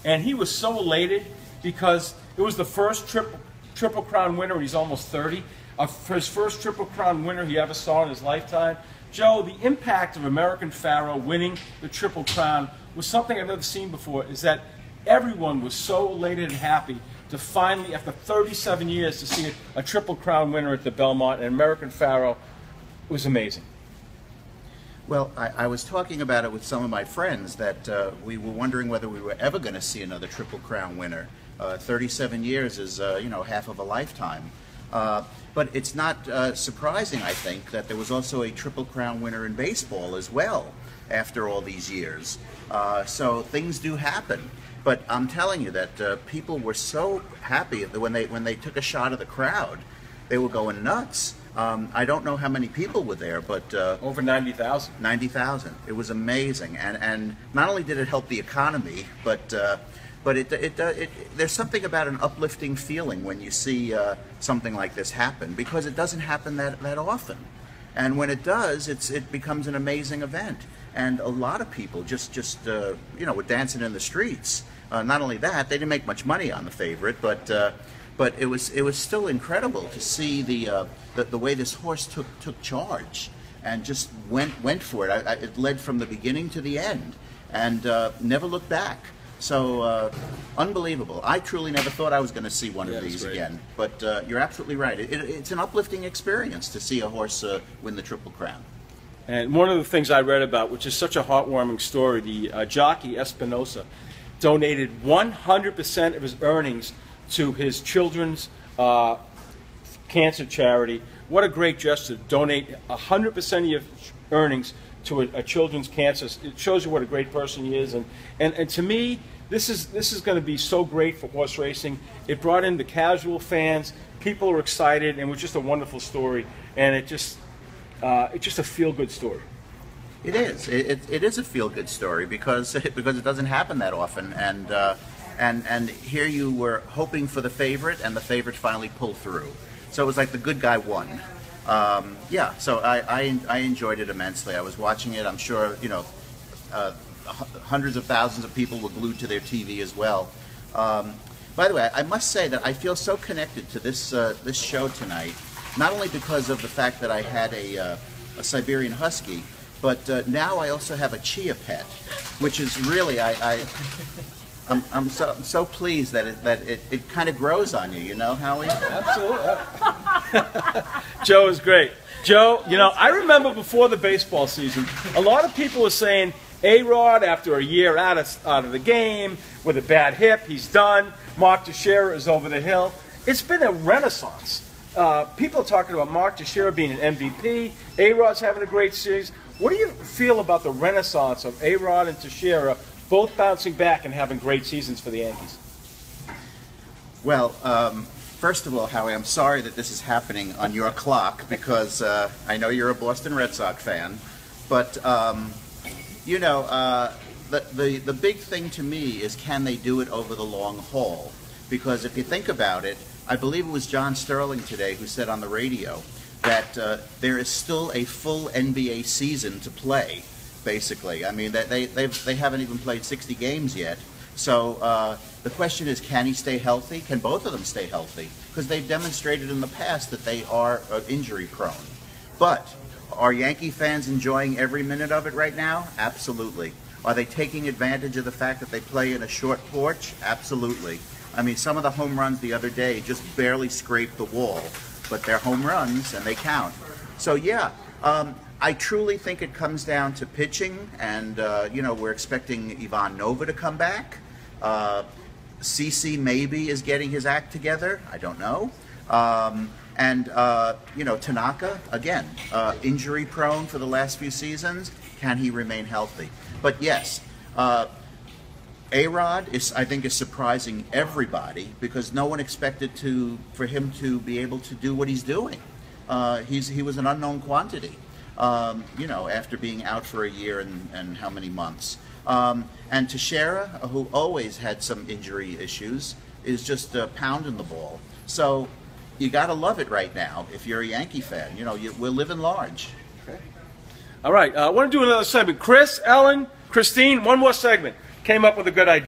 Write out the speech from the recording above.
and he was so elated because it was the first Triple Crown winner, and he's almost 30. For his first Triple Crown winner he ever saw in his lifetime. Joe, the impact of American Pharaoh winning the Triple Crown was something I've never seen before, is that everyone was so elated and happy to finally, after 37 years, to see a Triple Crown winner at the Belmont, and American Pharaoh was amazing. Well, I was talking about it with some of my friends that we were wondering whether we were ever going to see another Triple Crown winner. 37 years is, you know, half of a lifetime. But it's not surprising, I think, that there was also a Triple Crown winner in baseball as well after all these years. So things do happen. But I'm telling you that people were so happy that when they took a shot of the crowd, they were going nuts. I don't know how many people were there, but over 90,000. 90,000. It was amazing, and not only did it help the economy, but there's something about an uplifting feeling when you see something like this happen, because it doesn't happen that often, and when it does, it becomes an amazing event. And a lot of people just you know, were dancing in the streets. Not only that, they didn't make much money on the favorite, but it was still incredible to see the way this horse took charge and just went for it. It led from the beginning to the end and never looked back. So unbelievable. I truly never thought I was going to see one of these again. But you're absolutely right. It's an uplifting experience to see a horse win the Triple Crown. And one of the things I read about, which is such a heartwarming story, the jockey Espinosa donated 100% of his earnings to his children's cancer charity. What a great gesture! Donate 100% of your earnings to a children's cancer. It shows you what a great person he is. And to me, this is going to be so great for horse racing. It brought in the casual fans. People are excited, and it was just a wonderful story. And it's just a feel-good story. It is. It is a feel-good story because it doesn't happen that often, and here you were hoping for the favorite, and the favorite finally pulled through. So it was like the good guy won. Yeah. So I enjoyed it immensely. I was watching it. I'm sure, you know, hundreds of thousands of people were glued to their TV as well. By the way, I must say that I feel so connected to this show tonight. Not only because of the fact that I had a Siberian Husky, but now I also have a Chia pet, which is really I'm so pleased that it kind of grows on you. You know, Howie? Absolutely. Joe is great. Joe, you know, I remember before the baseball season, a lot of people were saying A-Rod, after a year out of the game with a bad hip, he's done. Mark Teixeira is over the hill. It's been a renaissance. People are talking about Mark Teixeira being an MVP. A-Rod's having a great series. What do you feel about the renaissance of A-Rod and Teixeira both bouncing back and having great seasons for the Yankees? Well, first of all, Howie, I'm sorry that this is happening on your clock because I know you're a Boston Red Sox fan. But, you know, the big thing to me is, can they do it over the long haul? Because if you think about it, I believe it was John Sterling today who said on the radio that there is still a full NBA season to play, basically. I mean, they haven't even played 60 games yet. So the question is, can he stay healthy? Can both of them stay healthy? Because they've demonstrated in the past that they are injury prone. But are Yankee fans enjoying every minute of it right now? Absolutely. Are they taking advantage of the fact that they play in a short porch? Absolutely. I mean, some of the home runs the other day just barely scraped the wall, but they're home runs and they count. So yeah, I truly think it comes down to pitching, and you know, we're expecting Ivan Nova to come back. CC maybe is getting his act together. I don't know. And you know, Tanaka again, injury prone for the last few seasons. Can he remain healthy? But yes. A-Rod I think is surprising everybody because no one expected for him to be able to do what he's doing. He was an unknown quantity, you know, after being out for a year and how many months. And Teixeira, who always had some injury issues, is just pounding the ball. So you got to love it right now if you're a Yankee fan. You know, we're living large. Okay. All right, I want to do another segment. Chris, Ellen, Christine, one more segment. Came up with a good idea.